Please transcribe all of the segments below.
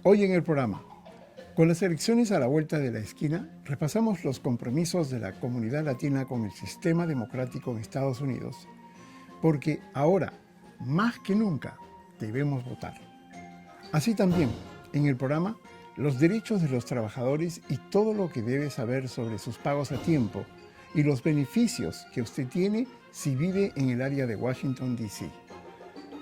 Hoy en el programa, con las elecciones a la vuelta de la esquina, repasamos los compromisos de la comunidad latina con el sistema democrático en Estados Unidos, porque ahora, más que nunca, debemos votar. Así también, en el programa, los derechos de los trabajadores y todo lo que debe saber sobre sus pagos a tiempo y los beneficios que usted tiene si vive en el área de Washington, D.C.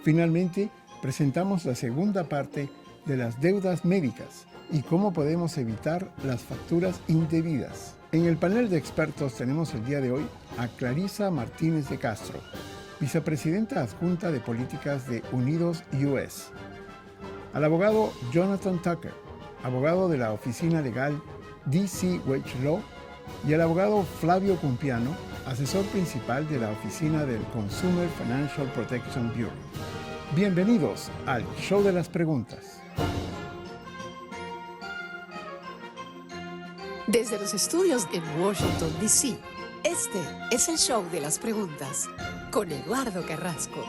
Finalmente, presentamos la segunda parte de las deudas médicas y cómo podemos evitar las facturas indebidas. En el panel de expertos tenemos el día de hoy a Clarisa Martínez de Castro, vicepresidenta adjunta de políticas de Unidos US, al abogado Jonathan Tucker, abogado de la oficina legal DC Wage Law, y al abogado Flavio Cumpiano, asesor principal de la oficina del Consumer Financial Protection Bureau. Bienvenidos al Show de las Preguntas. Desde los estudios en Washington, D.C., este es el Show de las Preguntas con Eduardo Carrasco.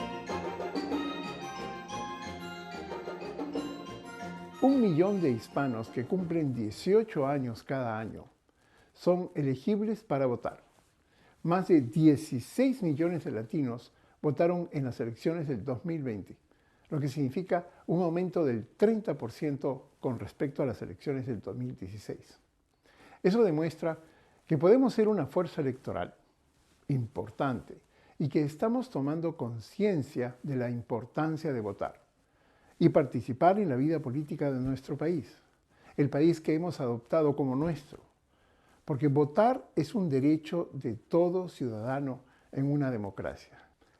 1 millón de hispanos que cumplen 18 años cada año son elegibles para votar. Más de 16 millones de latinos votaron en las elecciones del 2020, lo que significa un aumento del 30% con respecto a las elecciones del 2016. Eso demuestra que podemos ser una fuerza electoral importante y que estamos tomando conciencia de la importancia de votar y participar en la vida política de nuestro país, el país que hemos adoptado como nuestro, porque votar es un derecho de todo ciudadano en una democracia.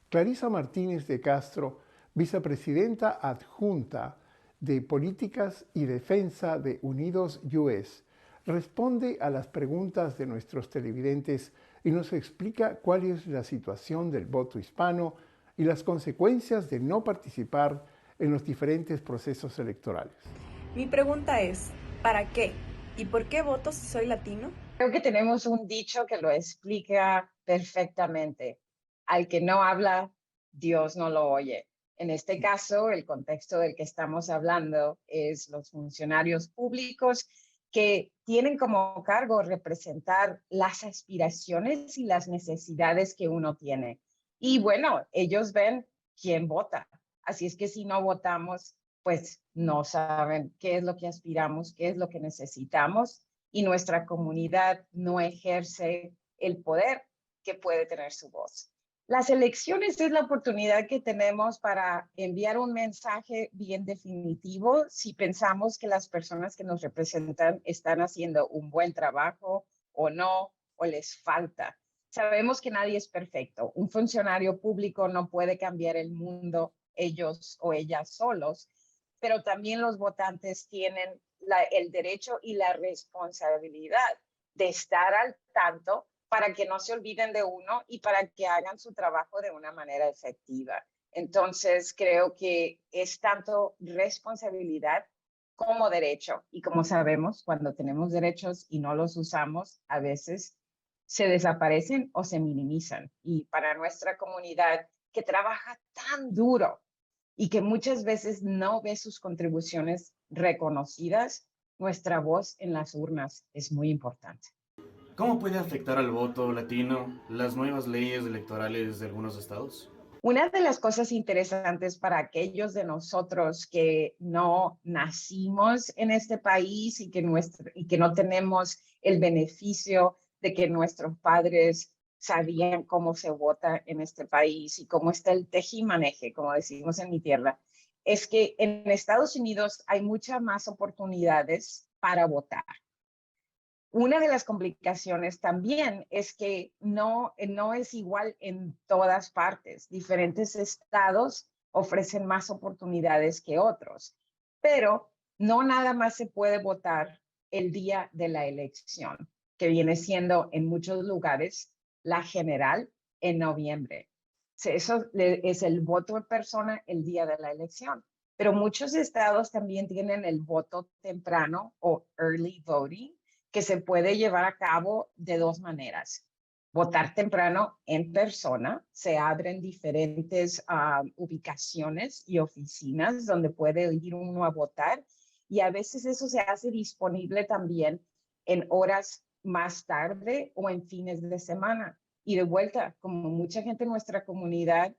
Clarisa Martínez de Castro, vicepresidenta adjunta de Políticas y Defensa de Unidos US, responde a las preguntas de nuestros televidentes y nos explica cuál es la situación del voto hispano y las consecuencias de no participar en los diferentes procesos electorales. Mi pregunta es, ¿para qué? ¿Y por qué voto si soy latino? Creo que tenemos un dicho que lo explica perfectamente. Al que no habla, Dios no lo oye. En este caso, el contexto del que estamos hablando es los funcionarios públicos que tienen como cargo representar las aspiraciones y las necesidades que uno tiene. Y bueno, ellos ven quién vota. Así es que si no votamos, pues no saben qué es lo que aspiramos, qué es lo que necesitamos, y nuestra comunidad no ejerce el poder que puede tener su voz. Las elecciones es la oportunidad que tenemos para enviar un mensaje bien definitivo si pensamos que las personas que nos representan están haciendo un buen trabajo o no, o les falta. Sabemos que nadie es perfecto. Un funcionario público no puede cambiar el mundo ellos o ellas solos, pero también los votantes tienen el derecho y la responsabilidad de estar al tanto para que no se olviden de uno y para que hagan su trabajo de una manera efectiva. Entonces, creo que es tanto responsabilidad como derecho. Y como sabemos, cuando tenemos derechos y no los usamos, a veces se desaparecen o se minimizan. Y para nuestra comunidad que trabaja tan duro y que muchas veces no ve sus contribuciones reconocidas, nuestra voz en las urnas es muy importante. ¿Cómo puede afectar al voto latino las nuevas leyes electorales de algunos estados? Una de las cosas interesantes para aquellos de nosotros que no nacimos en este país y que no tenemos el beneficio de que nuestros padres sabían cómo se vota en este país y cómo está el tejimaneje, como decimos en mi tierra, es que en Estados Unidos hay muchas más oportunidades para votar. Una de las complicaciones también es que no es igual en todas partes. Diferentes estados ofrecen más oportunidades que otros, pero no nada más se puede votar el día de la elección, que viene siendo en muchos lugares la general en noviembre. Eso es el voto en persona el día de la elección. Pero muchos estados también tienen el voto temprano o early voting, que se puede llevar a cabo de dos maneras. Votar temprano en persona, se abren diferentes ubicaciones y oficinas donde puede ir uno a votar, y a veces eso se hace disponible también en horas más tarde o en fines de semana. Y de vuelta, como mucha gente en nuestra comunidad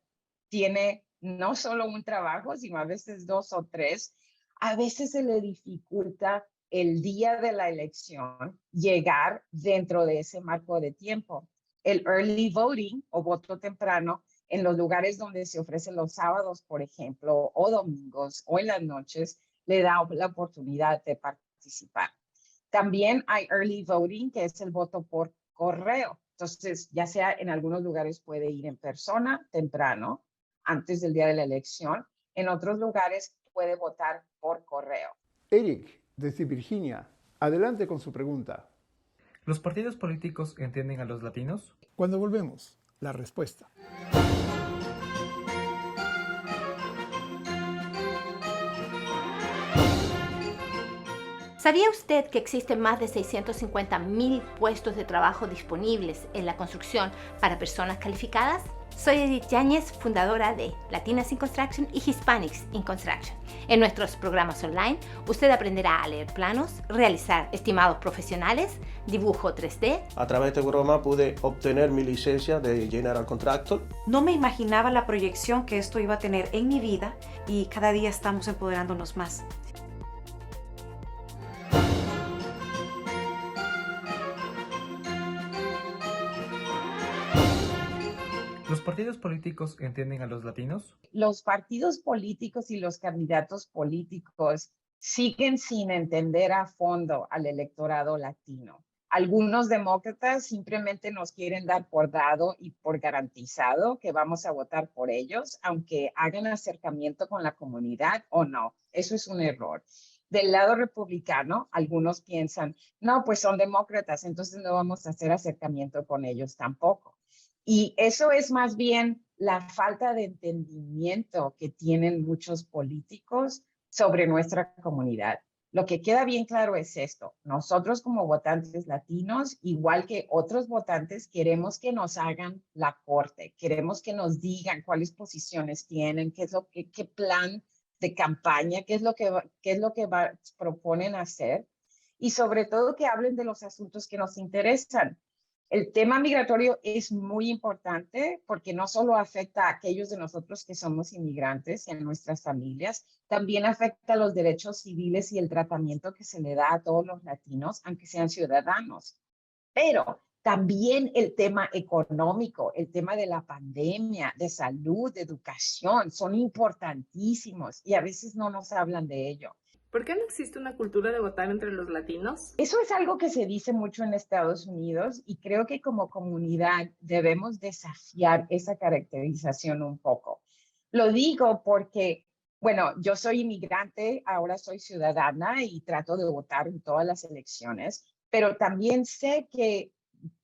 tiene no solo un trabajo, sino a veces 2 o 3, a veces se le dificulta el día de la elección llegar dentro de ese marco de tiempo. El early voting o voto temprano en los lugares donde se ofrecen los sábados, por ejemplo, o domingos o en las noches, le da la oportunidad de participar. También hay early voting, que es el voto por correo. Entonces, ya sea en algunos lugares puede ir en persona temprano, antes del día de la elección. En otros lugares puede votar por correo. Eric, desde Virginia, adelante con su pregunta. ¿Los partidos políticos entienden a los latinos? Cuando volvemos, la respuesta. ¿Sabía usted que existen más de 650,000 puestos de trabajo disponibles en la construcción para personas calificadas? Soy Edith Yáñez, fundadora de Latinas in Construction y Hispanics in Construction. En nuestros programas online, usted aprenderá a leer planos, realizar estimados profesionales, dibujo 3D. A través de este programa pude obtener mi licencia de General Contractor. No me imaginaba la proyección que esto iba a tener en mi vida y cada día estamos empoderándonos más. ¿Los partidos políticos entienden a los latinos? Los partidos políticos y los candidatos políticos siguen sin entender a fondo al electorado latino. Algunos demócratas simplemente nos quieren dar por dado y por garantizado que vamos a votar por ellos, aunque hagan acercamiento con la comunidad o no. Eso es un error. Del lado republicano, algunos piensan, no, pues son demócratas, entonces no vamos a hacer acercamiento con ellos tampoco. Y eso es más bien la falta de entendimiento que tienen muchos políticos sobre nuestra comunidad. Lo que queda bien claro es esto. Nosotros como votantes latinos, igual que otros votantes, queremos que nos hagan la corte. Queremos que nos digan cuáles posiciones tienen, qué plan de campaña, qué es lo que proponen hacer. Y sobre todo que hablen de los asuntos que nos interesan. El tema migratorio es muy importante porque no solo afecta a aquellos de nosotros que somos inmigrantes y a nuestras familias, también afecta a los derechos civiles y el tratamiento que se le da a todos los latinos, aunque sean ciudadanos. Pero también el tema económico, el tema de la pandemia, de salud, de educación, son importantísimos y a veces no nos hablan de ello. ¿Por qué no existe una cultura de votar entre los latinos? Eso es algo que se dice mucho en Estados Unidos y creo que como comunidad debemos desafiar esa caracterización un poco. Lo digo porque, bueno, yo soy inmigrante, ahora soy ciudadana y trato de votar en todas las elecciones, pero también sé que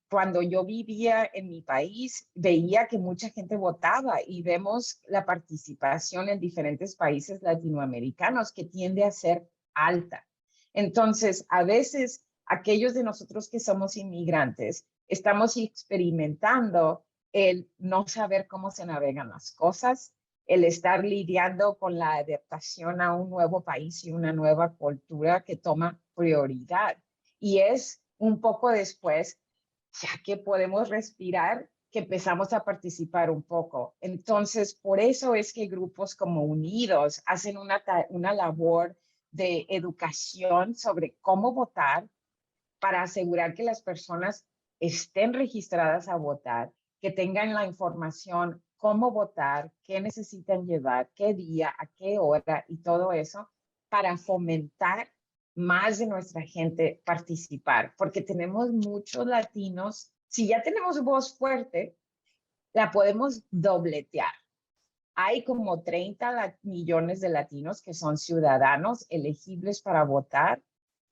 cuando yo vivía en mi país, veía que mucha gente votaba y vemos la participación en diferentes países latinoamericanos que tiende a ser alta. Entonces, a veces, aquellos de nosotros que somos inmigrantes, estamos experimentando el no saber cómo se navegan las cosas, el estar lidiando con la adaptación a un nuevo país y una nueva cultura que toma prioridad. Y es un poco después, ya que podemos respirar, que empezamos a participar un poco. Entonces, por eso es que grupos como Unidos hacen una labor de educación sobre cómo votar para asegurar que las personas estén registradas a votar, que tengan la información, cómo votar, qué necesitan llevar, qué día, a qué hora y todo eso, para fomentar más de nuestra gente participar, porque tenemos muchos latinos. Si ya tenemos voz fuerte, la podemos dobletear. Hay como 30 millones de latinos que son ciudadanos elegibles para votar,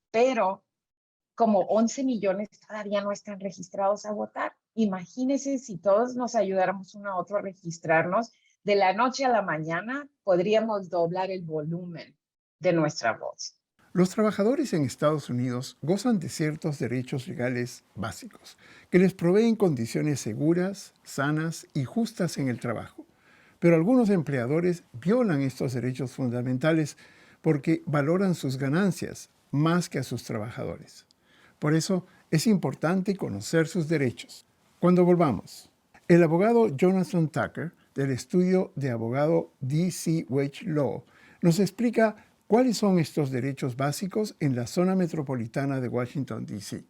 pero como 11 millones todavía no están registrados a votar. Imagínense si todos nos ayudáramos uno a otro a registrarnos, de la noche a la mañana podríamos doblar el volumen de nuestra voz. Los trabajadores en Estados Unidos gozan de ciertos derechos legales básicos que les proveen condiciones seguras, sanas y justas en el trabajo. Pero algunos empleadores violan estos derechos fundamentales porque valoran sus ganancias más que a sus trabajadores. Por eso es importante conocer sus derechos. Cuando volvamos, el abogado Jonathan Tucker, del estudio de abogado DC Wage Law, nos explica cuáles son estos derechos básicos en la zona metropolitana de Washington, D.C.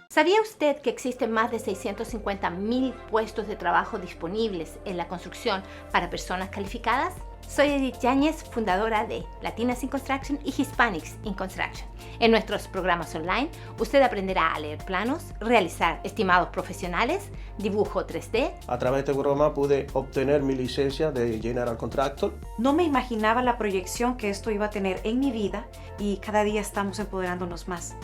¿Sabía usted que existen más de 650,000 puestos de trabajo disponibles en la construcción para personas calificadas? Soy Edith Yáñez, fundadora de Latinas in Construction y Hispanics in Construction. En nuestros programas online, usted aprenderá a leer planos, realizar estimados profesionales, dibujo 3D. A través de este programa pude obtener mi licencia de General Contractor. No me imaginaba la proyección que esto iba a tener en mi vida y cada día estamos empoderándonos más.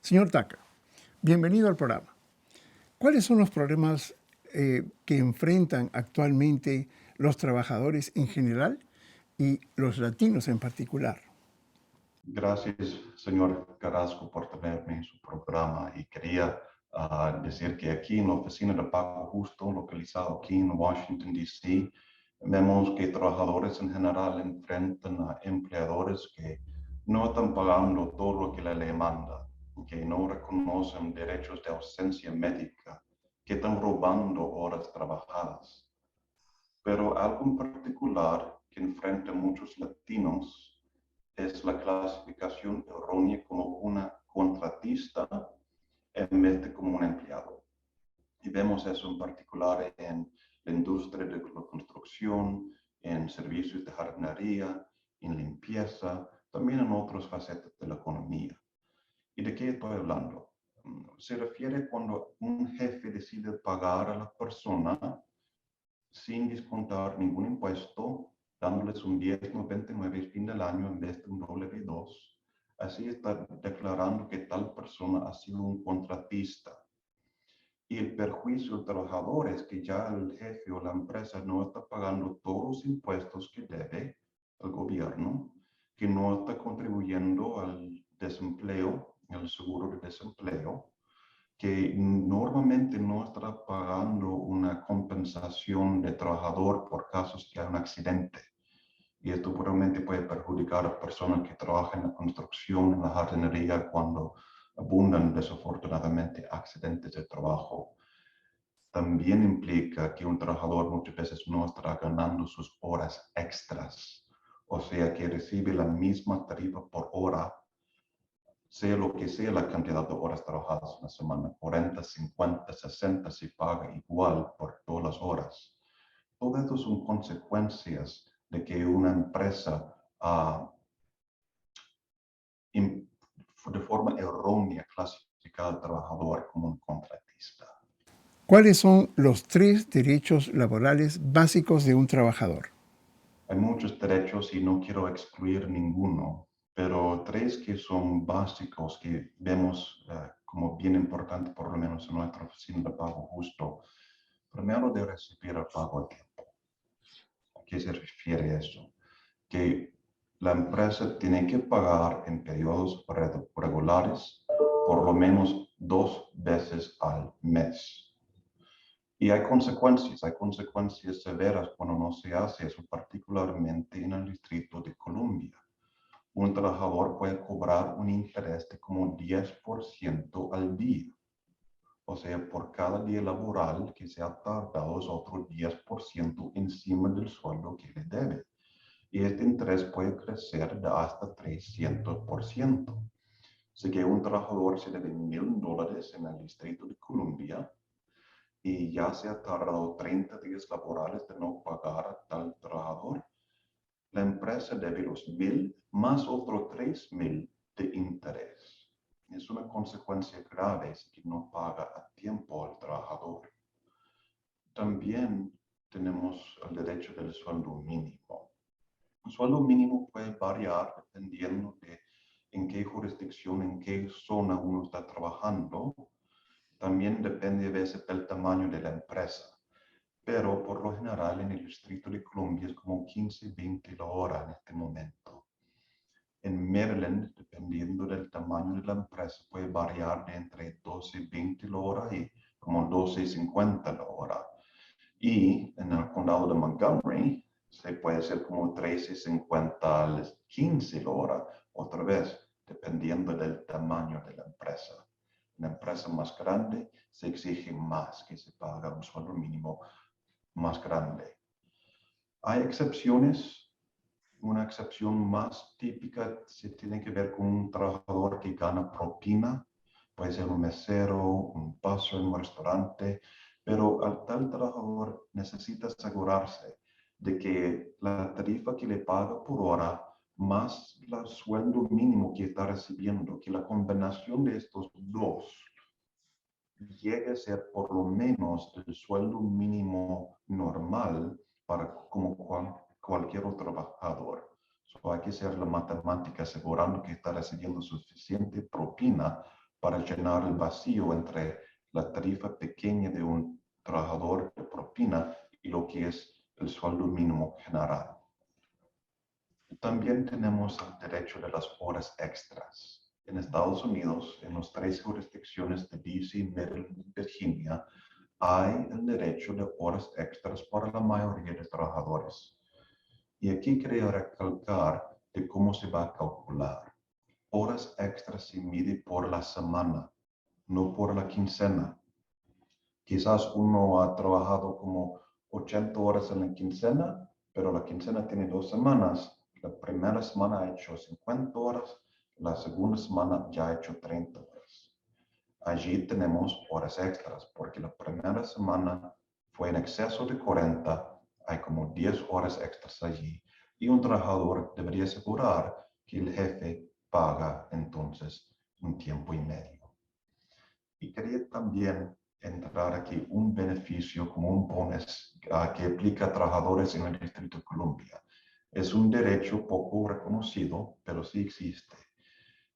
Señor Tucker, bienvenido al programa. ¿Cuáles son los problemas que enfrentan actualmente los trabajadores en general y los latinos en particular? Gracias, señor Carrasco, por tenerme en su programa. Y quería decir que aquí en la Oficina de Pago Justo, localizado aquí en Washington, D.C., vemos que trabajadores en general enfrentan a empleadores que no están pagando todo lo que la ley manda, que no reconocen derechos de ausencia médica, que están robando horas trabajadas. Pero algo en particular que enfrentan muchos latinos es la clasificación errónea como una contratista en vez de como un empleado. Y vemos eso en particular en la industria de la construcción, en servicios de jardinería, en limpieza, también en otras facetas de la economía. ¿Y de qué estoy hablando? Se refiere cuando un jefe decide pagar a la persona sin descontar ningún impuesto, dándoles un 1099 al fin del año en vez de un W2. Así está declarando que tal persona ha sido un contratista. Y el perjuicio del trabajador es que ya el jefe o la empresa no está pagando todos los impuestos que debe al gobierno, que no está contribuyendo al desempleo, al seguro de desempleo, que normalmente no está pagando una compensación de trabajador por casos que hay un accidente. Y esto probablemente puede perjudicar a personas que trabajan en la construcción, en la jardinería, cuando abundan desafortunadamente accidentes de trabajo. También implica que un trabajador muchas veces no estará ganando sus horas extras, o sea que recibe la misma tarifa por hora, sea lo que sea la cantidad de horas trabajadas en la semana, 40, 50, 60, se paga igual por todas las horas. Todo esto son consecuencias de que una empresa de forma errónea clasifica al trabajador como un contratista. ¿Cuáles son los 3 derechos laborales básicos de un trabajador? Hay muchos derechos y no quiero excluir ninguno, pero 3 que son básicos que vemos como bien importante, por lo menos en nuestra oficina de pago justo. Primero, de recibir el pago a tiempo. ¿A qué se refiere eso? Que la empresa tiene que pagar en periodos regulares por lo menos 2 veces al mes. Y hay consecuencias severas cuando no se hace eso, particularmente en el Distrito de Columbia. Un trabajador puede cobrar un interés de como 10% al día. O sea, por cada día laboral que se ha tardado es otro 10% encima del sueldo que le debe. Y este interés puede crecer de hasta 300%. Así que un trabajador se debe $1,000 en el Distrito de Columbia y ya se ha tardado 30 días laborales de no pagar a tal trabajador, la empresa debe los 1,000 más otros 3,000 de interés. Es una consecuencia grave si no paga a tiempo al trabajador. También tenemos el derecho del sueldo mínimo. El sueldo mínimo puede variar dependiendo de en qué jurisdicción, en qué zona uno está trabajando. También depende a veces del tamaño de la empresa. Pero por lo general en el Distrito de Columbia es como 15, 20 la hora en este momento. En Maryland, dependiendo del tamaño de la empresa, puede variar de entre 12, 20 la hora y como 12.50 la hora. Y en el condado de Montgomery, se puede ser como 13.50 a 15 la hora, otra vez, dependiendo del tamaño de la empresa. En la empresa más grande se exige más, que se paga un sueldo mínimo más grande. Hay excepciones. Una excepción más típica se tiene que ver con un trabajador que gana propina. Puede ser un mesero, un paso en un restaurante, pero al tal trabajador necesita asegurarse de que la tarifa que le paga por hora más el sueldo mínimo que está recibiendo, que la combinación de estos dos llegue a ser por lo menos el sueldo mínimo normal para como cualquier otro trabajador. Hay que hacer la matemática asegurando que está recibiendo suficiente propina para llenar el vacío entre la tarifa pequeña de un trabajador de propina y lo que es el sueldo mínimo general. También tenemos el derecho de las horas extras. En Estados Unidos, en las 3 jurisdicciones de DC, Maryland y Virginia, hay el derecho de horas extras para la mayoría de trabajadores. Y aquí quería recalcar de cómo se va a calcular. Horas extras se mide por la semana, no por la quincena. Quizás uno ha trabajado como 80 horas en la quincena, pero la quincena tiene 2 semanas. La primera semana ha hecho 50 horas, la segunda semana ya ha hecho 30 horas. Allí tenemos horas extras, porque la primera semana fue en exceso de 40, hay como 10 horas extras allí, y un trabajador debería asegurar que el jefe paga entonces un tiempo y medio. Y quería también entrar aquí un beneficio como un bonus que aplica a trabajadores en el Distrito de Columbia. Es un derecho poco reconocido, pero sí existe.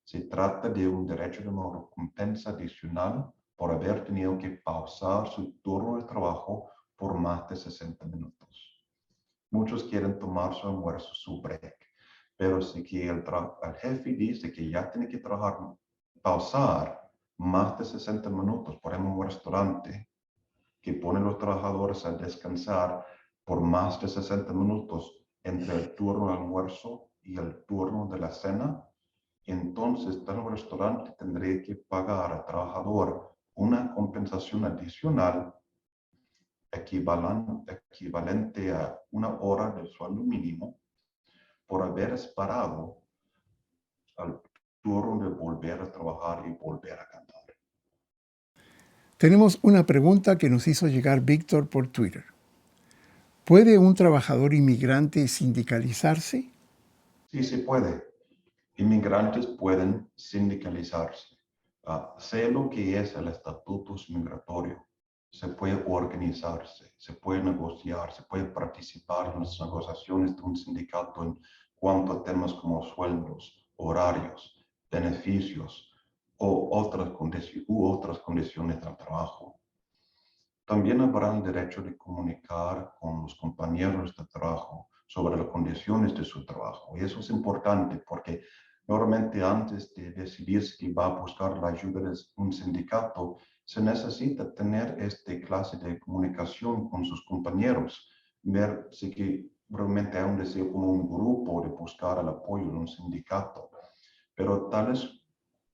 Se trata de un derecho de una recompensa adicional por haber tenido que pausar su turno de trabajo por más de 60 minutos. Muchos quieren tomar su almuerzo, su break, pero si que el jefe dice que ya tiene que pausar más de 60 minutos, por ejemplo, un restaurante que pone a los trabajadores a descansar por más de 60 minutos entre el turno de almuerzo y el turno de la cena, entonces tal restaurante tendría que pagar al trabajador una compensación adicional equivalente a 1 hora del sueldo mínimo por haber esperado al turno de volver a trabajar y volver a cantar. Tenemos una pregunta que nos hizo llegar Víctor por Twitter. ¿Puede un trabajador inmigrante sindicalizarse? Sí, se puede. Inmigrantes pueden sindicalizarse. Sé lo que es el estatuto migratorio. Se puede organizarse, se puede negociar, se puede participar en las negociaciones de un sindicato en cuanto a temas como sueldos, horarios, beneficios o otras condiciones del trabajo. También habrá el derecho de comunicar con los compañeros de trabajo sobre las condiciones de su trabajo. Y eso es importante porque normalmente antes de decidir si va a buscar la ayuda de un sindicato, se necesita tener esta clase de comunicación con sus compañeros, ver si que realmente hay un deseo como un grupo de buscar el apoyo de un sindicato. Pero tales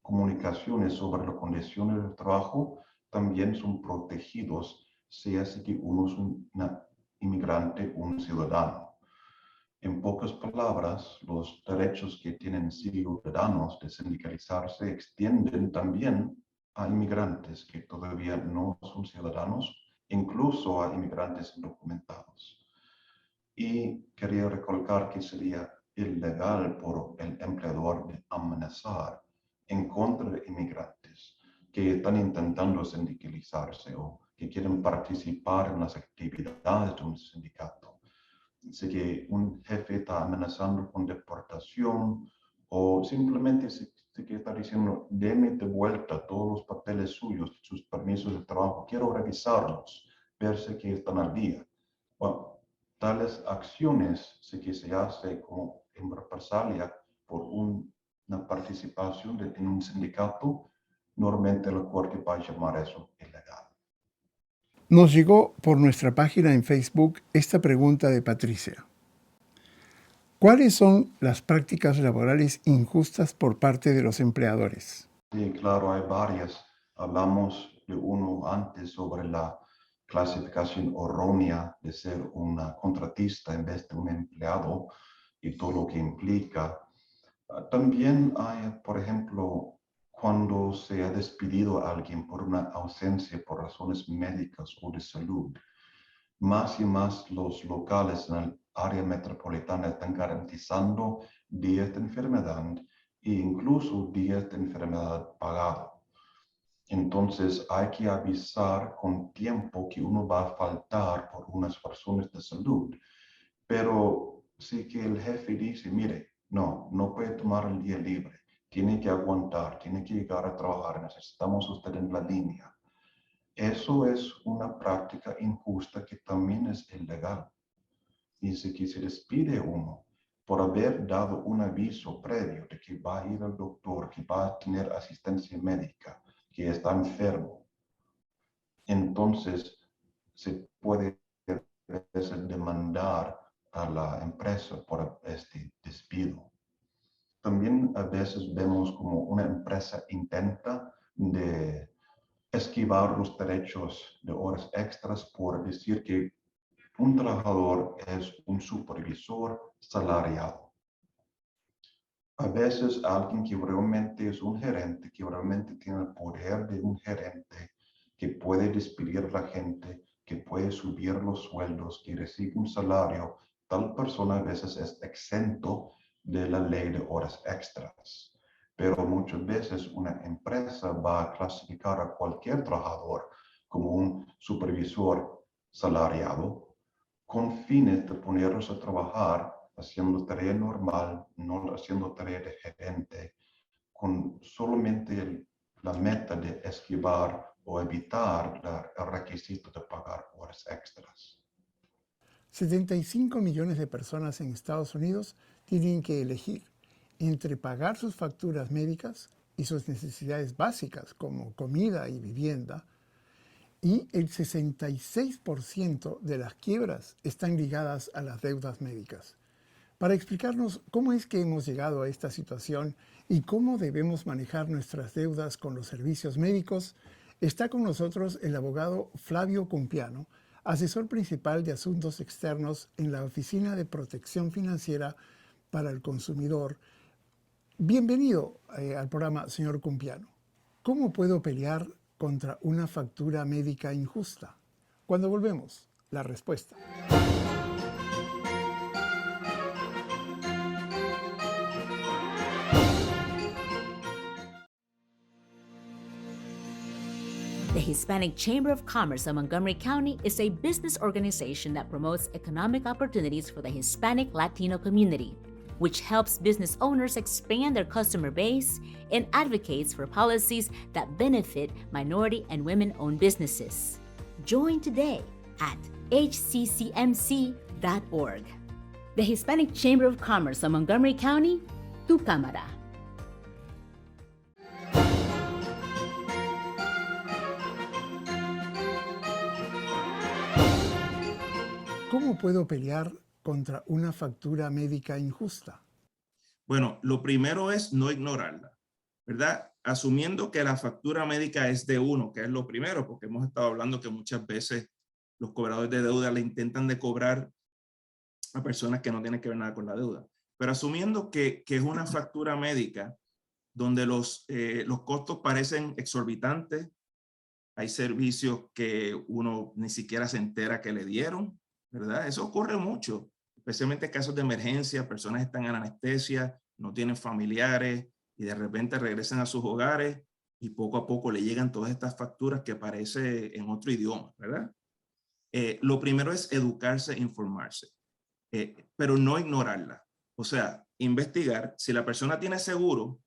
comunicaciones sobre las condiciones del trabajo también son protegidos, sea así que uno es un inmigrante o un ciudadano. En pocas palabras, los derechos que tienen ciudadanos de sindicalizarse extienden también a inmigrantes que todavía no son ciudadanos, incluso a inmigrantes indocumentados. Y quería recalcar que sería ilegal por el empleador de amenazar en contra de inmigrantes que están intentando sindicalizarse o que quieren participar en las actividades de un sindicato. Así que un jefe está amenazando con deportación o simplemente que está diciendo, deme de vuelta todos los papeles suyos, sus permisos de trabajo, quiero revisarlos, ver si que están al día. Bueno, tales acciones que se hace como en represalia por una participación en un sindicato, normalmente la corte va a llamar eso ilegal. Nos llegó por nuestra página en Facebook esta pregunta de Patricia. ¿Cuáles son las prácticas laborales injustas por parte de los empleadores? Sí, claro, hay varias. Hablamos de uno antes sobre la clasificación errónea de ser una contratista en vez de un empleado y todo lo que implica. También hay, por ejemplo, cuando se ha despedido a alguien por una ausencia por razones médicas o de salud. Más y más los locales en el área metropolitana están garantizando días de enfermedad e incluso días de enfermedad pagado. Entonces hay que avisar con tiempo que uno va a faltar por unas razones de salud. Pero sí que el jefe dice, mire, no puede tomar el día libre, tiene que aguantar, tiene que llegar a trabajar, necesitamos usted en la línea. Eso es una práctica injusta que también es ilegal. Dice que se despide uno por haber dado un aviso previo de que va a ir al doctor, que va a tener asistencia médica, que está enfermo. Entonces, se puede demandar a la empresa por este despido. También a veces vemos como una empresa intenta de esquivar los derechos de horas extras por decir que un trabajador es un supervisor salariado. A veces alguien que realmente es un gerente, que realmente tiene el poder de un gerente, que puede despedir a la gente, que puede subir los sueldos, que recibe un salario, tal persona a veces es exento de la ley de horas extras. Pero muchas veces una empresa va a clasificar a cualquier trabajador como un supervisor salariado con fines de ponerlos a trabajar haciendo tarea normal, no haciendo tarea de gerente, con solamente la meta de esquivar o evitar el requisito de pagar horas extras. 75 millones de personas en Estados Unidos tienen que elegir entre pagar sus facturas médicas y sus necesidades básicas como comida y vivienda, y el 66% de las quiebras están ligadas a las deudas médicas. Para explicarnos cómo es que hemos llegado a esta situación y cómo debemos manejar nuestras deudas con los servicios médicos, está con nosotros el abogado Flavio Cumpiano, asesor principal de asuntos externos en la Oficina de Protección Financiera para el Consumidor. Bienvenido al programa, señor Cumpiano. ¿Cómo puedo pelear contra una factura médica injusta? Cuando volvemos, la respuesta. The Hispanic Chamber of Commerce of Montgomery County is a business organization that promotes economic opportunities for the Hispanic Latino community, which helps business owners expand their customer base and advocates for policies that benefit minority and women-owned businesses. Join today at hccmc.org. The Hispanic Chamber of Commerce of Montgomery County, tu cámara. ¿Cómo puedo pelear contra una factura médica injusta? Bueno, lo primero es no ignorarla, ¿verdad? Asumiendo que la factura médica es de uno, que es lo primero, porque hemos estado hablando que muchas veces los cobradores de deuda le intentan de cobrar a personas que no tienen que ver nada con la deuda. Pero asumiendo que es una factura médica donde los costos parecen exorbitantes, hay servicios que uno ni siquiera se entera que le dieron, ¿verdad? Eso ocurre mucho, especialmente en casos de emergencia, personas están en anestesia, no tienen familiares y de repente regresan a sus hogares y poco a poco le llegan todas estas facturas que aparecen en otro idioma, ¿verdad? Lo primero es educarse e informarse, pero no ignorarla. O sea, investigar. Si la persona tiene seguro,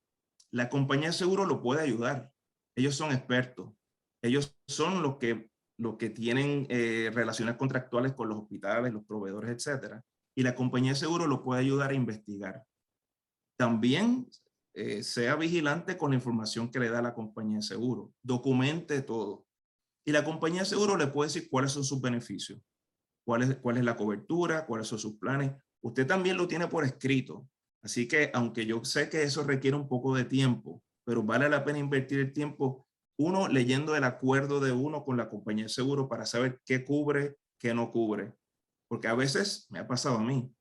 la compañía de seguro lo puede ayudar. Ellos son expertos. Ellos son los que los que tienen relaciones contractuales con los hospitales, los proveedores, etcétera. Y la compañía de seguro lo puede ayudar a investigar. También sea vigilante con la información que le da la compañía de seguro. Documente todo. Y la compañía de seguro le puede decir cuáles son sus beneficios, cuál es la cobertura, cuáles son sus planes. Usted también lo tiene por escrito. Así que, aunque yo sé que eso requiere un poco de tiempo, pero vale la pena invertir el tiempo, uno leyendo el acuerdo de uno con la compañía de seguro para saber qué cubre, qué no cubre. Porque a veces me ha pasado a mí,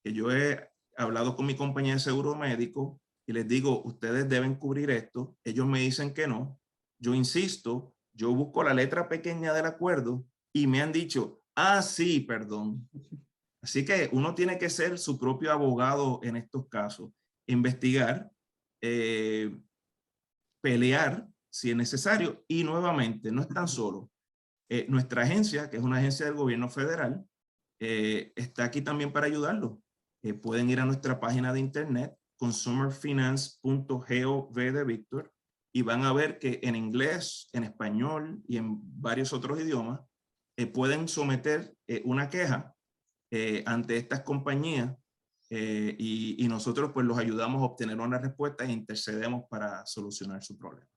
que yo he hablado con mi compañía de seguro médico y les digo, ustedes deben cubrir esto. Ellos me dicen que no. Yo insisto, yo busco la letra pequeña del acuerdo y me han dicho, ah, sí, perdón. Así que uno tiene que ser su propio abogado en estos casos, investigar, pelear si es necesario y nuevamente no están solos. Nuestra agencia, que es una agencia del gobierno federal, está aquí también para ayudarlos. Pueden ir a nuestra página de internet, consumerfinance.gov de Víctor, y van a ver que en inglés, en español y en varios otros idiomas pueden someter una queja ante estas compañías y nosotros pues los ayudamos a obtener una respuesta e intercedemos para solucionar su problema.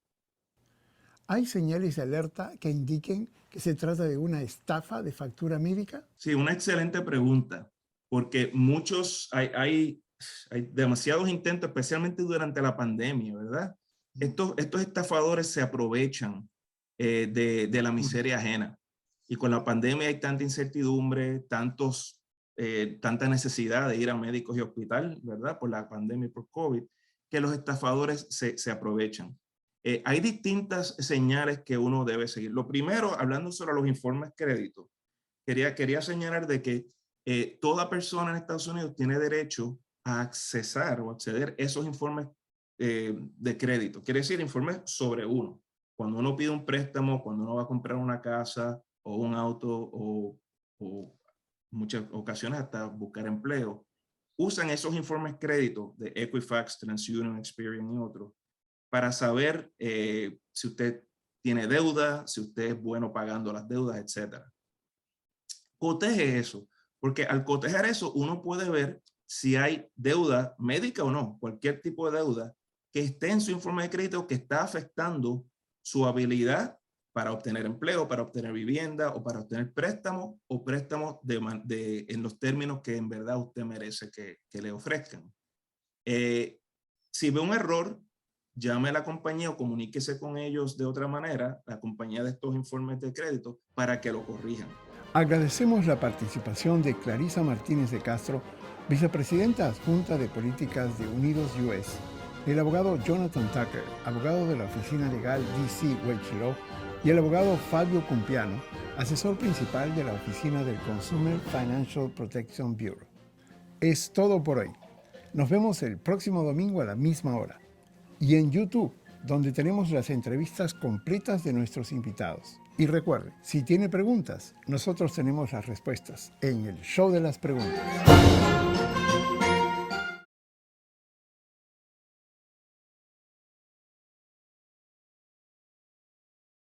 ¿Hay señales de alerta que indiquen que se trata de una estafa de factura médica? Sí, una excelente pregunta, porque hay demasiados intentos, especialmente durante la pandemia, ¿verdad? Estos estafadores se aprovechan de la miseria ajena. Y con la pandemia hay tanta incertidumbre, tanta necesidad de ir a médicos y hospital, ¿verdad? Por la pandemia y por COVID, que los estafadores se aprovechan. Hay distintas señales que uno debe seguir. Lo primero, hablando sobre los informes crédito, quería señalar de que toda persona en Estados Unidos tiene derecho a accesar o acceder a esos informes de crédito. Quiere decir informes sobre uno. Cuando uno pide un préstamo, cuando uno va a comprar una casa o un auto o muchas ocasiones hasta buscar empleo, usan esos informes crédito de Equifax, TransUnion, Experian y otros para saber si usted tiene deuda, si usted es bueno pagando las deudas, etc. Coteje eso, porque al cotejar eso uno puede ver si hay deuda médica o no, cualquier tipo de deuda que esté en su informe de crédito que está afectando su habilidad para obtener empleo, para obtener vivienda o para obtener préstamos o préstamos en los términos que en verdad usted merece que le ofrezcan. Si ve un error, llame a la compañía o comuníquese con ellos de otra manera, la compañía de estos informes de crédito, para que lo corrijan. Agradecemos la participación de Clarisa Martínez de Castro, vicepresidenta adjunta de políticas de Unidos US, el abogado Jonathan Tucker, abogado de la oficina legal DC Wage Law, y el abogado Fabio Cumpiano, asesor principal de la oficina del Consumer Financial Protection Bureau. Es todo por hoy. Nos vemos el próximo domingo a la misma hora. Y en YouTube, donde tenemos las entrevistas completas de nuestros invitados. Y recuerde, si tiene preguntas, nosotros tenemos las respuestas en el Show de las Preguntas.